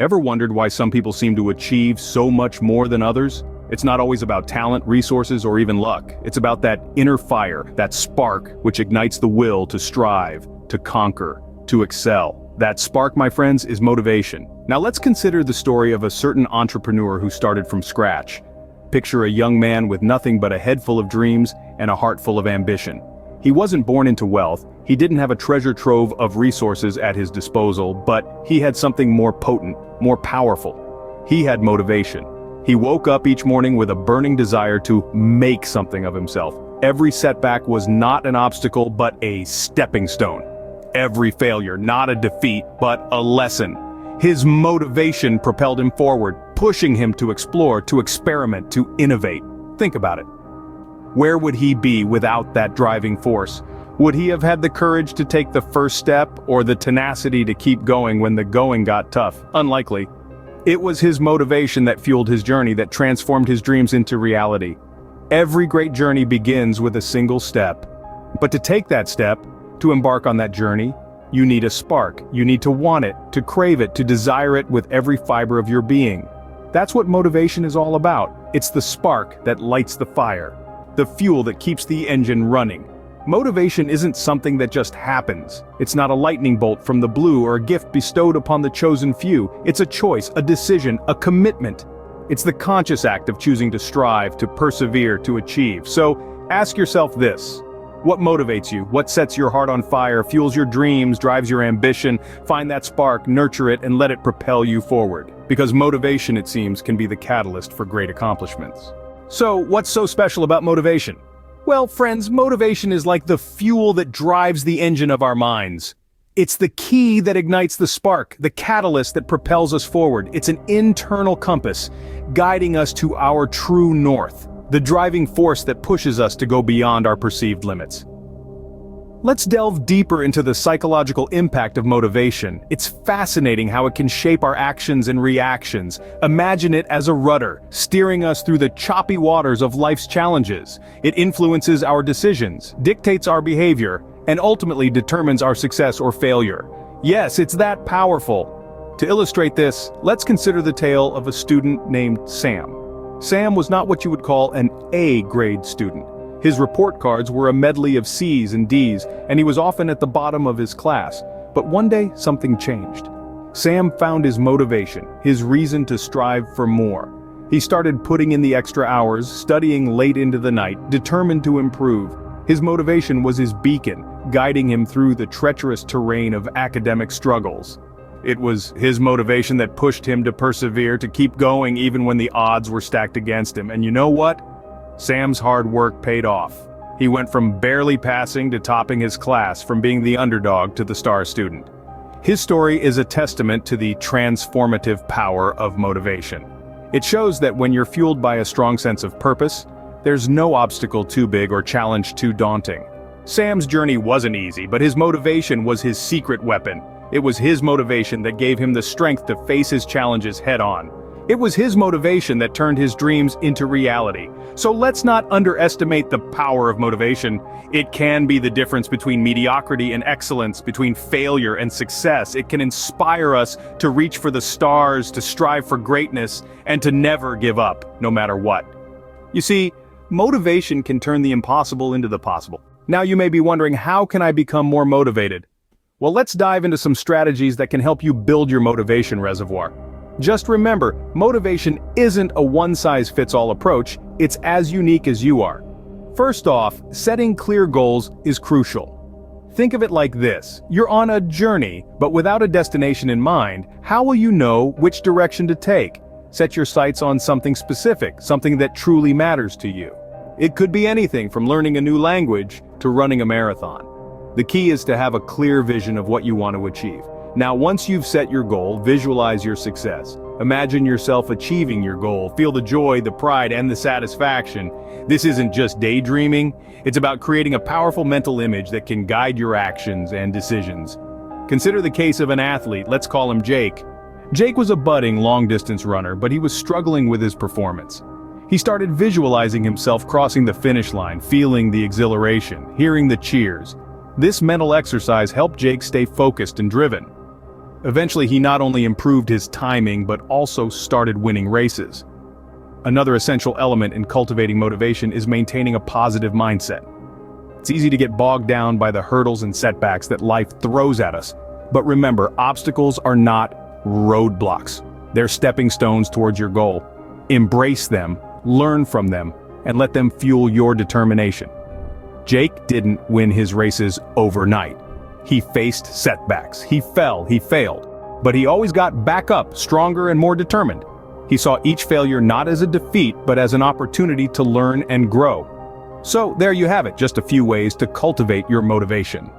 Ever wondered why some people seem to achieve so much more than others? It's not always about talent, resources, or even luck. It's about that inner fire, that spark which ignites the will to strive, to conquer, to excel. That spark, my friends, is motivation. Now let's consider the story of a certain entrepreneur who started from scratch. Picture a young man with nothing but a head full of dreams and a heart full of ambition. He wasn't born into wealth, he didn't have a treasure trove of resources at his disposal, but he had something more potent, more powerful. He had motivation. He woke up each morning with a burning desire to make something of himself. Every setback was not an obstacle but a stepping stone. Every failure, not a defeat, but a lesson. His motivation propelled him forward, pushing him to explore, to experiment, to innovate. Think about it. Where would he be without that driving force? Would he have had the courage to take the first step, or the tenacity to keep going when the going got tough? Unlikely. It was his motivation that fueled his journey, that transformed his dreams into reality. Every great journey begins with a single step. But to take that step, to embark on that journey, you need a spark. You need to want it, to crave it, to desire it with every fiber of your being. That's what motivation is all about. It's the spark that lights the fire, the fuel that keeps the engine running. Motivation isn't something that just happens. It's not a lightning bolt from the blue or a gift bestowed upon the chosen few. It's a choice, a decision, a commitment. It's the conscious act of choosing to strive, to persevere, to achieve. So, ask yourself this. What motivates you? What sets your heart on fire, fuels your dreams, drives your ambition? Find that spark, nurture it, and let it propel you forward. Because motivation, it seems, can be the catalyst for great accomplishments. So, what's so special about motivation? Well, friends, motivation is like the fuel that drives the engine of our minds. It's the key that ignites the spark, the catalyst that propels us forward. It's an internal compass, guiding us to our true north, the driving force that pushes us to go beyond our perceived limits. Let's delve deeper into the psychological impact of motivation. It's fascinating how it can shape our actions and reactions. Imagine it as a rudder, steering us through the choppy waters of life's challenges. It influences our decisions, dictates our behavior, and ultimately determines our success or failure. Yes, it's that powerful. To illustrate this, let's consider the tale of a student named Sam. Sam was not what you would call an A-grade student. His report cards were a medley of C's and D's, and he was often at the bottom of his class. But one day, something changed. Sam found his motivation, his reason to strive for more. He started putting in the extra hours, studying late into the night, determined to improve. His motivation was his beacon, guiding him through the treacherous terrain of academic struggles. It was his motivation that pushed him to persevere, to keep going even when the odds were stacked against him. And you know what? Sam's hard work paid off. He went from barely passing to topping his class, from being the underdog to the star student. His story is a testament to the transformative power of motivation. It shows that when you're fueled by a strong sense of purpose, there's no obstacle too big or challenge too daunting. Sam's journey wasn't easy, but his motivation was his secret weapon. It was his motivation that gave him the strength to face his challenges head-on. It was his motivation that turned his dreams into reality. So let's not underestimate the power of motivation. It can be the difference between mediocrity and excellence, between failure and success. It can inspire us to reach for the stars, to strive for greatness, and to never give up, no matter what. You see, motivation can turn the impossible into the possible. Now you may be wondering, how can I become more motivated? Well, let's dive into some strategies that can help you build your motivation reservoir. Just remember, motivation isn't a one-size-fits-all approach, it's as unique as you are. First off, setting clear goals is crucial. Think of it like this: you're on a journey, but without a destination in mind, how will you know which direction to take? Set your sights on something specific, something that truly matters to you. It could be anything from learning a new language to running a marathon. The key is to have a clear vision of what you want to achieve. Now, once you've set your goal, visualize your success. Imagine yourself achieving your goal. Feel the joy, the pride, and the satisfaction. This isn't just daydreaming. It's about creating a powerful mental image that can guide your actions and decisions. Consider the case of an athlete. Let's call him Jake. Jake was a budding long-distance runner, but he was struggling with his performance. He started visualizing himself crossing the finish line, feeling the exhilaration, hearing the cheers. This mental exercise helped Jake stay focused and driven. Eventually, he not only improved his timing but also started winning races. Another essential element in cultivating motivation is maintaining a positive mindset. It's easy to get bogged down by the hurdles and setbacks that life throws at us. But remember, obstacles are not roadblocks. They're stepping stones towards your goal. Embrace them, learn from them, and let them fuel your determination. Jake didn't win his races overnight. He faced setbacks, he fell, he failed. But he always got back up, stronger and more determined. He saw each failure not as a defeat, but as an opportunity to learn and grow. So there you have it, just a few ways to cultivate your motivation.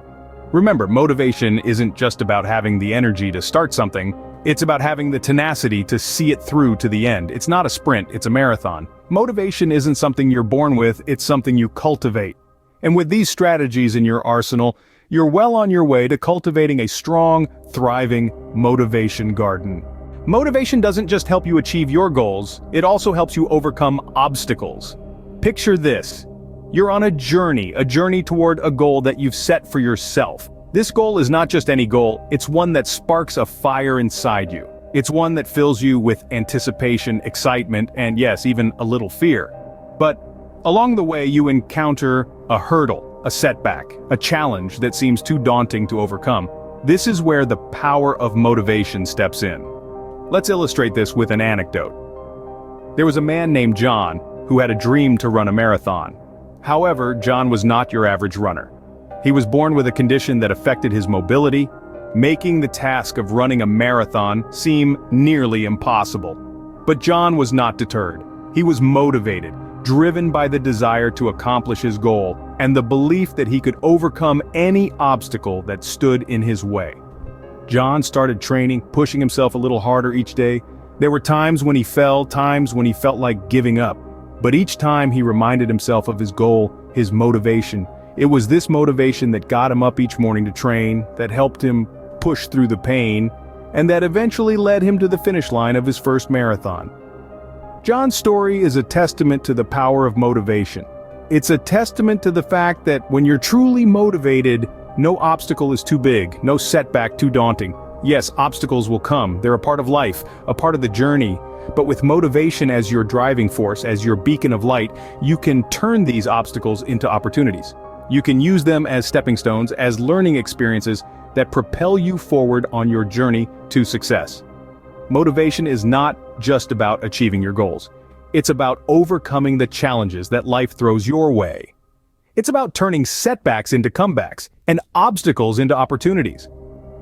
Remember, motivation isn't just about having the energy to start something, it's about having the tenacity to see it through to the end. It's not a sprint, it's a marathon. Motivation isn't something you're born with, it's something you cultivate. And with these strategies in your arsenal, you're well on your way to cultivating a strong, thriving motivation garden. Motivation doesn't just help you achieve your goals, it also helps you overcome obstacles. Picture this. You're on a journey toward a goal that you've set for yourself. This goal is not just any goal, it's one that sparks a fire inside you. It's one that fills you with anticipation, excitement, and yes, even a little fear. But along the way, you encounter a hurdle, a setback, a challenge that seems too daunting to overcome. This is where the power of motivation steps in. Let's illustrate this with an anecdote. There was a man named John who had a dream to run a marathon. However, John was not your average runner. He was born with a condition that affected his mobility, making the task of running a marathon seem nearly impossible. But John was not deterred. He was motivated, driven by the desire to accomplish his goal, and the belief that he could overcome any obstacle that stood in his way. John started training, pushing himself a little harder each day. There were times when he fell, times when he felt like giving up. But each time he reminded himself of his goal, his motivation. It was this motivation that got him up each morning to train, that helped him push through the pain, and that eventually led him to the finish line of his first marathon. John's story is a testament to the power of motivation. It's a testament to the fact that when you're truly motivated, no obstacle is too big, no setback too daunting. Yes, obstacles will come, they're a part of life, a part of the journey. But with motivation as your driving force, as your beacon of light, you can turn these obstacles into opportunities. You can use them as stepping stones, as learning experiences that propel you forward on your journey to success. Motivation is not just about achieving your goals. It's about overcoming the challenges that life throws your way. It's about turning setbacks into comebacks and obstacles into opportunities.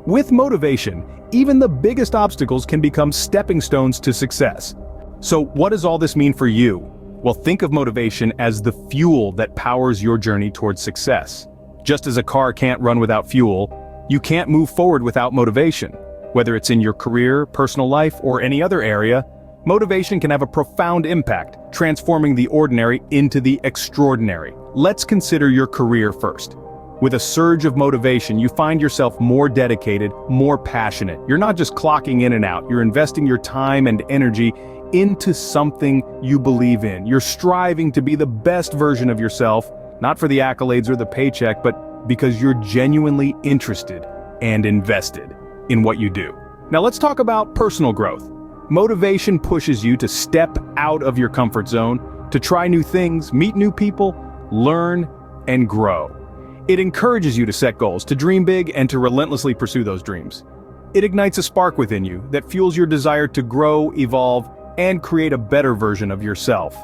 With motivation, even the biggest obstacles can become stepping stones to success. So what does all this mean for you? Well, think of motivation as the fuel that powers your journey towards success. Just as a car can't run without fuel, you can't move forward without motivation. Whether it's in your career, personal life, or any other area, motivation can have a profound impact, transforming the ordinary into the extraordinary. Let's consider your career first. With a surge of motivation, you find yourself more dedicated, more passionate. You're not just clocking in and out, you're investing your time and energy into something you believe in. You're striving to be the best version of yourself, not for the accolades or the paycheck, but because you're genuinely interested and invested in what you do. Now let's talk about personal growth. Motivation pushes you to step out of your comfort zone, to try new things, meet new people, learn, and grow. It encourages you to set goals, to dream big, and to relentlessly pursue those dreams. It ignites a spark within you that fuels your desire to grow, evolve, and create a better version of yourself.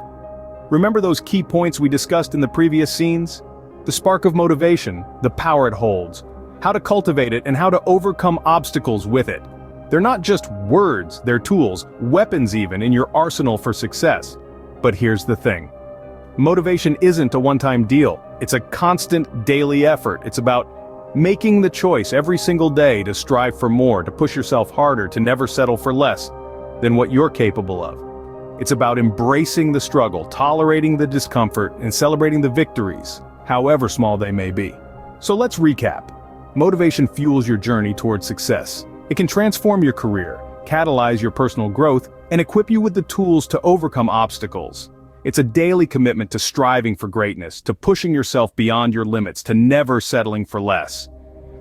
Remember those key points we discussed in the previous scenes? The spark of motivation, the power it holds, how to cultivate it, and how to overcome obstacles with it. They're not just words, they're tools, weapons even, in your arsenal for success. But here's the thing. Motivation isn't a one-time deal. It's a constant daily effort. It's about making the choice every single day to strive for more, to push yourself harder, to never settle for less than what you're capable of. It's about embracing the struggle, tolerating the discomfort, and celebrating the victories, however small they may be. So let's recap. Motivation fuels your journey towards success. It can transform your career, catalyze your personal growth, and equip you with the tools to overcome obstacles. It's a daily commitment to striving for greatness, to pushing yourself beyond your limits, to never settling for less.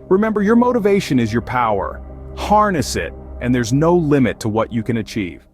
Remember, your motivation is your power. Harness it, and there's no limit to what you can achieve.